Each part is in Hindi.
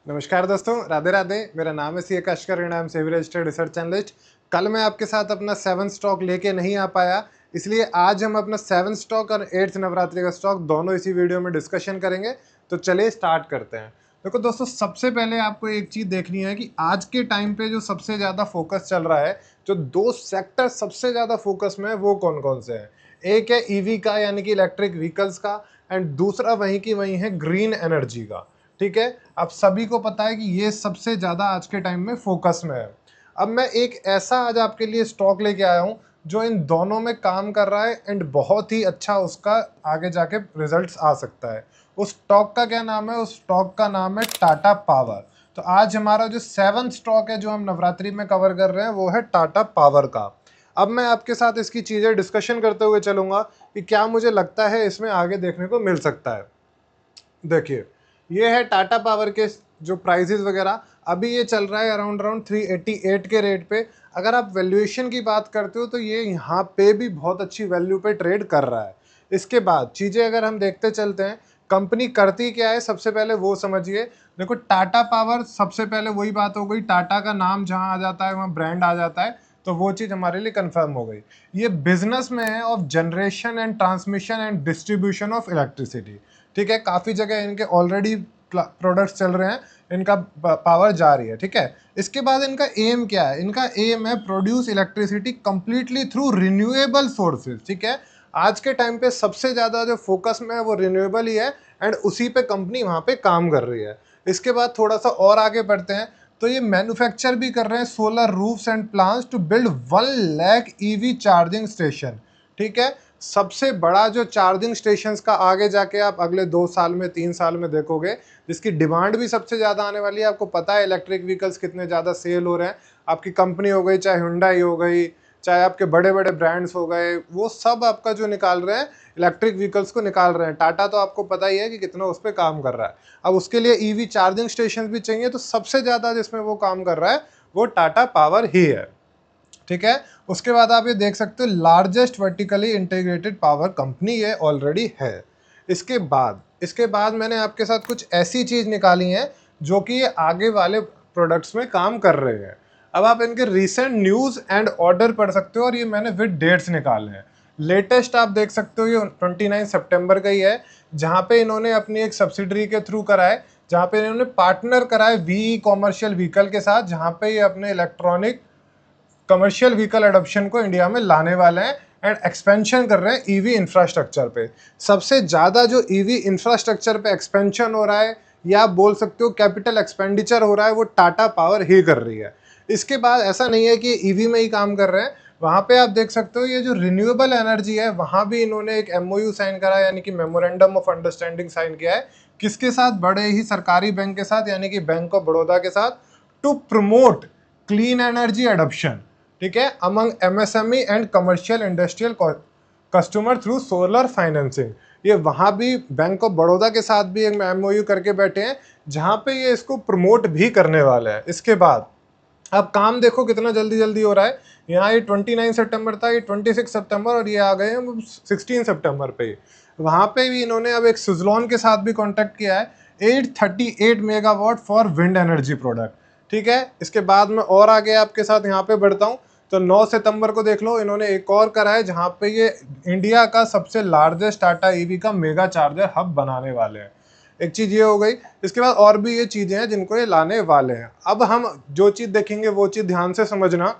नमस्कार दोस्तों, राधे राधे। मेरा नाम है C Akash Karan, I am SEBI registered research analyst. कल मैं आपके साथ अपना 7 स्टॉक लेके नहीं आ पाया, इसलिए आज हम अपना 7 स्टॉक और 8th नवरात्रि का स्टॉक दोनों इसी वीडियो में डिस्कशन करेंगे। तो चलिए स्टार्ट करते हैं। देखो दोस्तों, सबसे पहले आपको एक चीज़ देखनी है कि आज के टाइम पे जो सबसे ज़्यादा फोकस चल रहा है, जो दो सेक्टर सबसे ज़्यादा फोकस में है वो कौन कौन से हैं। एक है ईवी का, यानी कि इलेक्ट्रिक व्हीकल्स का, एंड दूसरा वहीं की वहीं है ग्रीन एनर्जी का। ठीक है, आप सभी को पता है कि ये सबसे ज़्यादा आज के टाइम में फोकस में है। अब मैं एक ऐसा आज आपके लिए स्टॉक लेके आया हूँ जो इन दोनों में काम कर रहा है एंड बहुत ही अच्छा उसका आगे जाके रिजल्ट्स आ सकता है। उस स्टॉक का क्या नाम है? उस स्टॉक का नाम है टाटा पावर। तो आज हमारा जो 7th स्टॉक है जो हम नवरात्रि में कवर कर रहे हैं वो है टाटा पावर का। अब मैं आपके साथ इसकी चीज़ें डिस्कशन करते हुए चलूँगा कि क्या मुझे लगता है इसमें आगे देखने को मिल सकता है। देखिए, ये है टाटा पावर के जो प्राइजेस वगैरह। अभी ये चल रहा है अराउंड 388 के रेट पे। अगर आप वैल्यूएशन की बात करते हो तो ये यहाँ पे भी बहुत अच्छी वैल्यू पे ट्रेड कर रहा है। इसके बाद चीज़ें अगर हम देखते चलते हैं, कंपनी करती क्या है सबसे पहले वो समझिए। देखो, टाटा पावर सबसे पहले वही बात हो गई, टाटा का नाम जहाँ आ जाता है वहाँ ब्रांड आ जाता है, तो वो चीज़ हमारे लिए कंफर्म हो गई। ये बिजनेस में है of generation and transmission and distribution of electricity. ठीक है, काफ़ी जगह इनके ऑलरेडी प्रोडक्ट्स चल रहे हैं, इनका पावर जा रही है। ठीक है, इसके बाद इनका एम क्या है? इनका एम है produce electricity completely through renewable sources. ठीक है, आज के टाइम पे सबसे ज़्यादा जो फोकस में है वो रिन्यूएबल ही है, एंड उसी पे कंपनी वहाँ पे काम कर रही है। इसके बाद थोड़ा सा और आगे बढ़ते हैं, तो ये मैन्युफैक्चर भी कर रहे हैं solar roofs and plants to build 1 lakh EV charging station. ठीक है, सबसे बड़ा जो चार्जिंग स्टेशंस का आगे जाके आप अगले 2 साल में 3 साल में देखोगे, जिसकी डिमांड भी सबसे ज़्यादा आने वाली है। आपको पता है इलेक्ट्रिक व्हीकल्स कितने ज़्यादा सेल हो रहे हैं। आपकी कंपनी हो गई, चाहे हुंडई हो गई, चाहे आपके बड़े बड़े ब्रांड्स हो गए, वो सब आपका जो निकाल रहे हैं इलेक्ट्रिक व्हीकल्स को निकाल रहे हैं। टाटा तो आपको पता ही है कि कितना उस पर काम कर रहा है। अब उसके लिए ईवी चार्जिंग स्टेशन भी चाहिए, तो सबसे ज़्यादा जिसमें वो काम कर रहा है वो टाटा पावर ही है। ठीक है, उसके बाद आप ये देख सकते हो largest vertically integrated power company ये ऑलरेडी है। इसके बाद मैंने आपके साथ कुछ ऐसी चीज़ निकाली है जो कि ये आगे वाले प्रोडक्ट्स में काम कर रहे हैं। अब आप इनके रीसेंट न्यूज़ एंड ऑर्डर पढ़ सकते हो, और ये मैंने विद डेट्स निकाले हैं। लेटेस्ट आप देख सकते हो, ये 29 सितंबर का ही है, जहाँ पे इन्होंने अपनी एक सब्सिडरी के थ्रू करा है, जहाँ पे इन्होंने पार्टनर करा है वी कॉमर्शियल व्हीकल के साथ, जहाँ पे ये अपने इलेक्ट्रॉनिक कमर्शियल व्हीकल एडॉप्शन को इंडिया में लाने वाले हैं एंड एक्सपेंशन कर रहे हैं ईवी इंफ्रास्ट्रक्चर पे। सबसे ज़्यादा जो ईवी इंफ्रास्ट्रक्चर पे एक्सपेंशन हो रहा है, या आप बोल सकते हो कैपिटल एक्सपेंडिचर हो रहा है, वो टाटा पावर ही कर रही है। इसके बाद ऐसा नहीं है कि ईवी में ही काम कर रहे हैं, वहाँ पे आप देख सकते हो ये जो रिन्यूएबल एनर्जी है वहाँ भी इन्होंने एक एमओयू साइन करा है, यानी कि मेमोरेंडम ऑफ अंडरस्टैंडिंग साइन किया है। किसके साथ? बड़े ही सरकारी बैंक के साथ, यानी कि बैंक ऑफ बड़ौदा के साथ, to promote clean energy adoption. ठीक है, among MSME and commercial industrial customer through solar financing. ये वहाँ भी बैंक ऑफ बड़ौदा के साथ भी एक एमओयू करके बैठे हैं, जहाँ पे ये इसको प्रमोट भी करने वाले हैं। इसके बाद अब काम देखो कितना जल्दी जल्दी हो रहा है। यहाँ ये 29 सितंबर था, ये 26 सितंबर, और ये आ गए हैं 16 सितंबर पे। वहाँ पे भी इन्होंने अब एक सुजलॉन के साथ भी कॉन्टैक्ट किया है, 838 megawatt for wind energy product. ठीक है, इसके बाद मैं और आगे आपके साथ यहाँ पे बढ़ता हूँ, तो 9 सितंबर को देख लो, इन्होंने एक और करा है जहाँ पे ये इंडिया का सबसे लार्जेस्ट टाटा ईवी का मेगा चार्जर हब बनाने वाले हैं। एक चीज़ ये हो गई। इसके बाद और भी ये चीज़ें हैं जिनको ये लाने वाले हैं। अब हम जो चीज़ देखेंगे वो चीज़ ध्यान से समझना,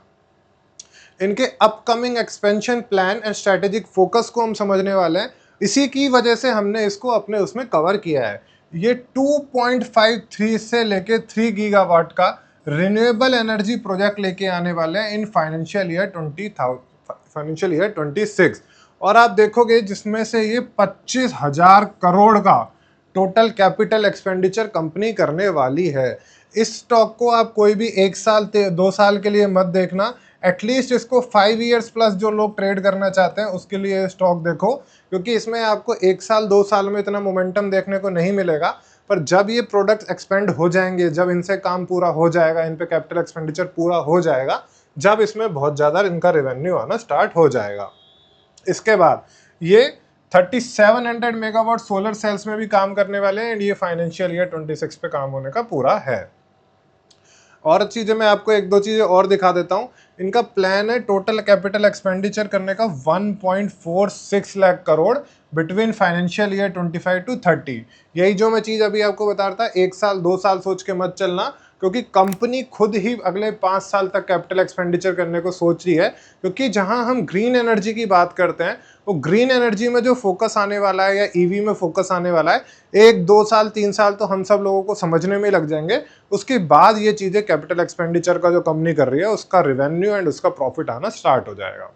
इनके upcoming expansion plan and strategic focus को हम समझने वाले हैं। इसी की वजह से हमने इसको अपने उसमें कवर किया है। ये 2.53 से लेके 3 गीगावाट का रिन्यूएबल एनर्जी प्रोजेक्ट लेके आने वाले हैं इन फाइनेंशियल ईयर 26। और आप देखोगे जिसमें से ये 25,000 करोड़ का टोटल कैपिटल एक्सपेंडिचर कंपनी करने वाली है। इस स्टॉक को आप कोई भी 1 साल 2 साल के लिए मत देखना, एटलीस्ट इसको 5 ईयर्स प्लस जो लोग ट्रेड करना चाहते हैं उसके लिए स्टॉक देखो, क्योंकि इसमें आपको 1 साल 2 साल में इतना मोमेंटम देखने को नहीं मिलेगा। पर जब ये प्रोडक्ट्स एक्सपेंड हो जाएंगे, जब इनसे काम पूरा हो जाएगा, इन पे कैपिटल एक्सपेंडिचर पूरा हो जाएगा, जब इसमें बहुत ज़्यादा इनका रेवेन्यू आना स्टार्ट हो जाएगा, इसके बाद ये 3700 मेगावाट सोलर सेल्स में भी काम करने वाले हैं एंड ये फाइनेंशियल ईयर 26 पे काम होने का पूरा है। और चीज़ें मैं आपको एक दो चीज़ें और दिखा देता हूँ। इनका प्लान है टोटल कैपिटल एक्सपेंडिचर करने का 1.46 lakh crore between financial year 25 to 30। यही जो मैं चीज़ अभी आपको बता रहा था, 1 साल 2 साल सोच के मत चलना, क्योंकि कंपनी खुद ही अगले 5 साल तक कैपिटल एक्सपेंडिचर करने को सोच रही है। क्योंकि जहां हम ग्रीन एनर्जी की बात करते हैं, वो ग्रीन एनर्जी में जो फोकस आने वाला है या ईवी में फोकस आने वाला है, 1 2 साल 3 साल तो हम सब लोगों को समझने में लग जाएंगे। उसके बाद ये चीज़ें कैपिटल एक्सपेंडिचर का जो कंपनी कर रही है उसका रेवेन्यू एंड उसका प्रॉफिट आना स्टार्ट हो जाएगा।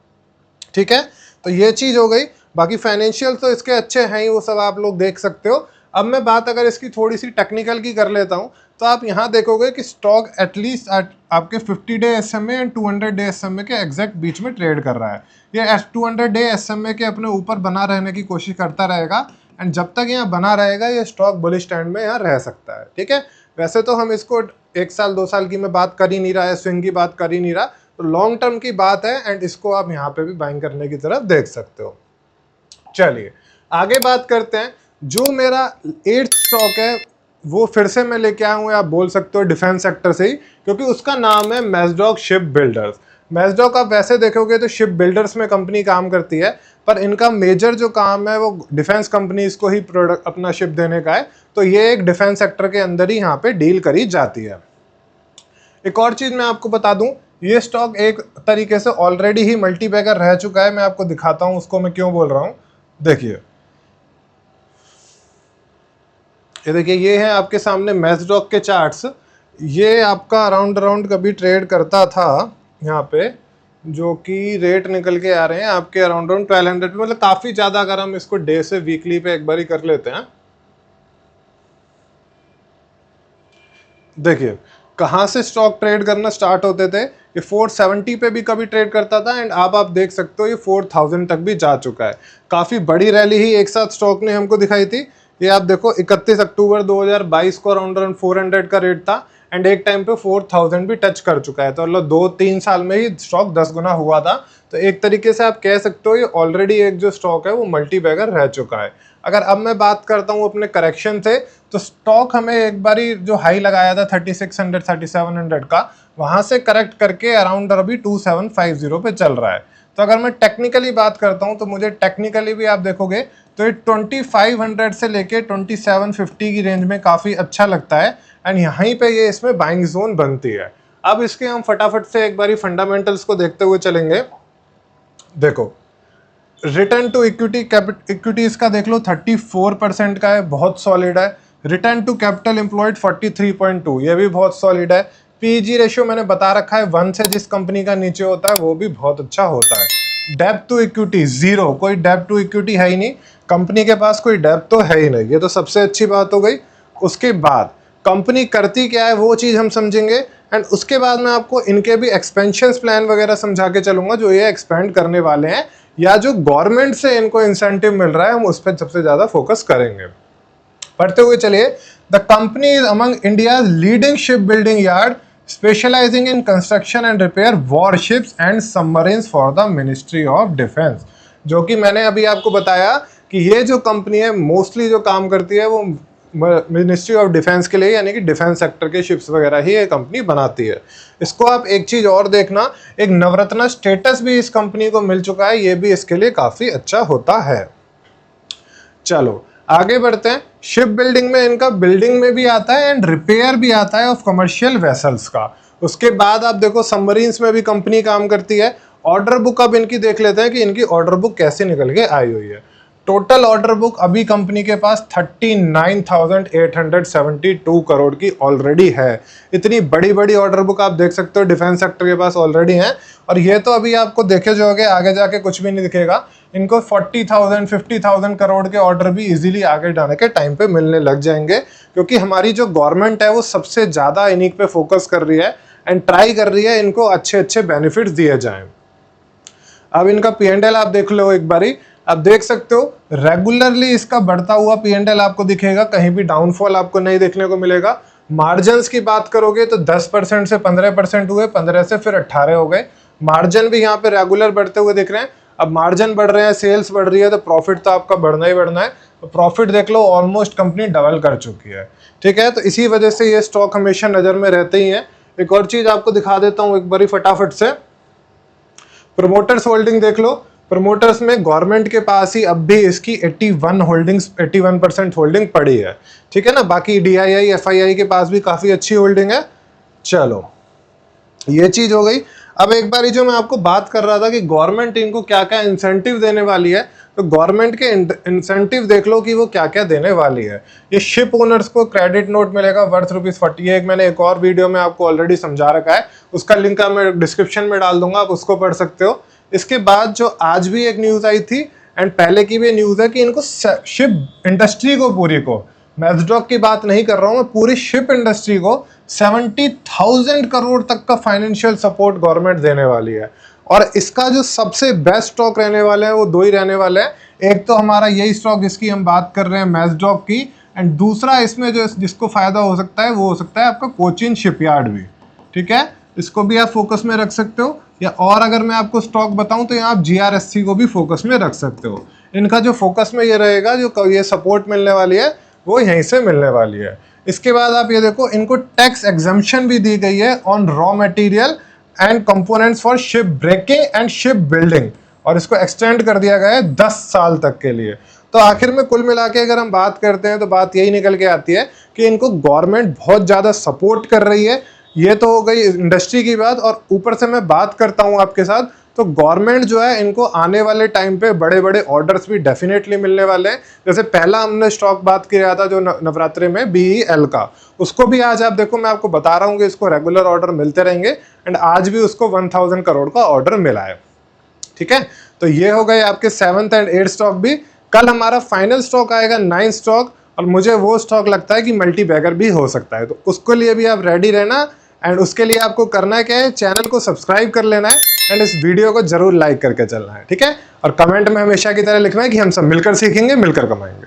ठीक है, तो ये चीज़ हो गई। बाकी फाइनेंशियल तो इसके अच्छे हैं ही, वो सब आप लोग देख सकते हो। अब मैं बात अगर इसकी थोड़ी सी टेक्निकल की कर लेता हूँ, तो आप यहाँ देखोगे कि स्टॉक एटलीस्ट आपके 50 day SMA and 200 day SMA के एग्जैक्ट बीच में ट्रेड कर रहा है। ये 200 डे SMA के अपने ऊपर बना रहने की कोशिश करता रहेगा एंड जब तक यहाँ बना रहेगा ये स्टॉक बुलिश स्टैंड में यहाँ रह सकता है। ठीक है, वैसे तो हम इसको 1 साल 2 साल की मैं बात कर ही नहीं रहा है, स्विंग की बात कर ही नहीं रहा, तो लॉन्ग टर्म की बात है एंड इसको आप यहाँ पे भी बाइंग करने की तरफ देख सकते हो। चलिए आगे बात करते हैं। जो मेरा 8th स्टॉक है वो फिर से मैं लेके आया हूँ, आप बोल सकते हो डिफेंस सेक्टर से ही, क्योंकि उसका नाम है मैजडॉक शिप बिल्डर्स। मैजडॉक आप वैसे देखोगे तो शिप बिल्डर्स में कंपनी काम करती है, पर इनका मेजर जो काम है वो डिफेंस कंपनीज को ही प्रोडक्ट अपना शिप देने का है, तो ये एक डिफेंस सेक्टर के अंदर ही यहाँ पे डील करी जाती है। एक और चीज़ मैं आपको बता दूं, ये स्टॉक एक तरीके से ऑलरेडी ही मल्टीबैगर रह चुका है। मैं आपको दिखाता हूं उसको मैं क्यों बोल रहा हूं। देखिए, ये देखिए, ये है आपके सामने मैजडॉक के चार्ट्स। ये आपका अराउंड कभी ट्रेड करता था यहाँ पे, जो कि रेट निकल के आ रहे हैं आपके अराउंड 1200 पे, मतलब काफ़ी ज़्यादा। अगर हम इसको डे से वीकली पे एक बार ही कर लेते हैं, देखिए कहाँ से स्टॉक ट्रेड करना स्टार्ट होते थे। ये 470 पे भी कभी ट्रेड करता था एंड आप देख सकते हो ये 4000 तक भी जा चुका है। काफ़ी बड़ी रैली ही एक साथ स्टॉक ने हमको दिखाई थी। ये आप देखो 31 अक्टूबर 2022 को अराउंड 400 का रेट था एंड एक टाइम पे 4000 भी टच कर चुका है। तो मतलब 2-3 साल में ही स्टॉक 10 गुना हुआ था। तो एक तरीके से आप कह सकते हो ये ऑलरेडी एक जो स्टॉक है वो मल्टी बैगर रह चुका है। अगर अब मैं बात करता हूँ अपने करेक्शन से, तो स्टॉक हमें एक बारी जो हाई लगाया था 3600 3700 का, वहां से करेक्ट करके अराउंड अभी 2750 पे चल रहा है। तो अगर मैं टेक्निकली बात करता हूं, तो मुझे टेक्निकली भी आप देखोगे तो ये 2500 से लेके 2750 की रेंज में काफ़ी अच्छा लगता है एंड यहीं पे ये इसमें बाइंग जोन बनती है। अब इसके हम फटाफट से एक बारी फंडामेंटल्स को देखते हुए चलेंगे। देखो, रिटर्न टू इक्विटी इक्विटी इसका देख लो 34% का है, बहुत सॉलिड है। रिटर्न टू कैपिटल एम्प्लॉयड 43.2, ये भी बहुत सॉलिड है। पीजी रेशियो मैंने बता रखा है 1 से जिस कंपनी का नीचे होता है वो भी बहुत अच्छा होता है। डेब्ट टू इक्विटी 0, कोई डेब्ट टू इक्विटी है ही नहीं, कंपनी के पास कोई डेब्ट तो है ही नहीं, ये तो सबसे अच्छी बात हो गई। उसके बाद कंपनी करती क्या है वो चीज़ हम समझेंगे एंड उसके बाद मैं आपको इनके भी एक्सपेंशन प्लान वगैरह समझा के चलूंगा, जो ये एक्सपेंड करने वाले हैं या जो गवर्नमेंट से इनको इंसेंटिव मिल रहा है, हम उस पर सबसे ज़्यादा फोकस करेंगे। पढ़ते हुए चलिए। The company is among India leading ship building yard specialising in construction and repair warships and submarines for the ministry of defence. जो कि मैंने अभी आपको बताया कि ये जो कंपनी है मोस्टली जो काम करती है वो मिनिस्ट्री ऑफ डिफेंस के लिए, यानी कि डिफेंस सेक्टर के शिप्स वगैरह ही ये कंपनी बनाती है। इसको आप एक चीज़ और देखना, एक नवरत्न स्टेटस भी इस कंपनी को मिल चुका है, ये भी इसके लिए काफ़ी अच्छा होता है। चलो आगे बढ़ते हैं। शिप बिल्डिंग में इनका बिल्डिंग में भी आता है एंड रिपेयर भी आता है ऑफ कमर्शियल वेसल्स का। उसके बाद आप देखो सबमरीन्स में भी कंपनी काम करती है। ऑर्डर बुक अब इनकी देख लेते हैं कि इनकी ऑर्डर बुक कैसे निकल के आई हुई है। टोटल ऑर्डर बुक अभी कंपनी के पास 39,872 करोड़ की ऑलरेडी है। इतनी बड़ी बड़ी ऑर्डर बुक आप देख सकते हो डिफेंस सेक्टर के पास ऑलरेडी है। और ये तो अभी आपको देखे जो आगे जाके कुछ भी नहीं दिखेगा। इनको 40,000 50,000 करोड़ के ऑर्डर भी इजीली आगे जाने के टाइम पे मिलने लग जाएंगे, क्योंकि हमारी जो गवर्नमेंट है वो सबसे ज़्यादा इन्हीं पे फोकस कर रही है एंड ट्राई कर रही है इनको अच्छे अच्छे बेनिफिट्स दिए जाएं। अब इनका P&L आप देख लो एक बारी, आप देख सकते हो रेगुलरली इसका बढ़ता हुआ P&L आपको दिखेगा, कहीं भी डाउनफॉल आपको नहीं देखने को मिलेगा। मार्जिन्स की बात करोगे तो 10% से 15% हुए, 15 से फिर 18 हो गए। मार्जिन भी यहाँ पे रेगुलर बढ़ते हुए दिख रहे हैं। अब मार्जिन बढ़ रहे हैं, सेल्स बढ़ रही है, तो प्रॉफिट तो आपका बढ़ना ही बढ़ना है। तो प्रॉफिट देख लो, ऑलमोस्ट कंपनी डबल कर चुकी है, ठीक है। तो इसी वजह से ये स्टॉक हमेशा नज़र में रहते ही हैं। एक और चीज़ आपको दिखा देता हूँ एक बारी फटाफट से, प्रमोटर्स होल्डिंग देख लो। प्रमोटर्स में गवर्नमेंट के पास ही अब भी इसकी 81% होल्डिंग पड़ी है, ठीक है ना। बाकी DII FII के पास भी काफ़ी अच्छी होल्डिंग है। चलो, ये चीज़ हो गई। अब एक बार जो मैं आपको बात कर रहा था कि गवर्नमेंट इनको क्या क्या इंसेंटिव देने वाली है, तो गवर्नमेंट के इंसेंटिव देख लो कि वो क्या क्या देने वाली है। ये शिप ओनर्स को क्रेडिट नोट मिलेगा वर्थ ₹40। ये मैंने एक और वीडियो में आपको ऑलरेडी समझा रखा है, उसका लिंक मैं डिस्क्रिप्शन में डाल दूंगा, आप उसको पढ़ सकते हो। इसके बाद जो आज भी एक न्यूज़ आई थी एंड पहले की भी न्यूज़ है कि इनको शिप इंडस्ट्री को पूरी को, मैजडॉक की बात नहीं कर रहा हूँ मैं, पूरी शिप इंडस्ट्री को 70,000 करोड़ तक का फाइनेंशियल सपोर्ट गवर्नमेंट देने वाली है। और इसका जो सबसे बेस्ट स्टॉक रहने वाले हैं वो दो ही रहने वाले हैं। एक तो हमारा यही स्टॉक जिसकी हम बात कर रहे हैं मैजडॉक की, एंड दूसरा इसमें जो जिसको फायदा हो सकता है वो हो सकता है आपका कोचिन शिपयार्ड भी, ठीक है। इसको भी आप फोकस में रख सकते हो, या और अगर मैं आपको स्टॉक बताऊं तो यहाँ आप GRSC को भी फोकस में रख सकते हो। इनका जो फोकस में ये रहेगा, जो ये सपोर्ट मिलने वाली है वो यहीं से मिलने वाली है। इसके बाद आप ये देखो, इनको टैक्स एग्जम्पशन भी दी गई है on raw material and components for ship breaking and ship building, और इसको एक्सटेंड कर दिया गया है 10 साल तक के लिए। तो आखिर में कुल मिला के अगर हम बात करते हैं तो बात यही निकल के आती है कि इनको गवर्नमेंट बहुत ज़्यादा सपोर्ट कर रही है। ये तो हो गई इंडस्ट्री की बात, और ऊपर से मैं बात करता हूँ आपके साथ, तो गवर्नमेंट जो है इनको आने वाले टाइम पे बड़े बड़े ऑर्डर्स भी डेफिनेटली मिलने वाले हैं। जैसे पहला हमने स्टॉक बात किया था जो नवरात्रि में BEL का, उसको भी आज आप देखो मैं आपको बता रहा हूँ कि इसको रेगुलर ऑर्डर मिलते रहेंगे, एंड आज भी उसको 1000 करोड़ का ऑर्डर मिला है, ठीक है। तो ये हो गए आपके 7th एंड 8th स्टॉक भी। कल हमारा फाइनल स्टॉक आएगा 9th स्टॉक, और मुझे वो स्टॉक लगता है कि मल्टी बैगर भी हो सकता है, तो उसके लिए भी आप रेडी रहना। एंड उसके लिए आपको करना है क्या है, चैनल को सब्सक्राइब कर लेना है, एंड इस वीडियो को जरूर लाइक करके चलना है, ठीक है। और कमेंट में हमेशा की तरह लिखना है कि हम सब मिलकर सीखेंगे, मिलकर कमाएंगे।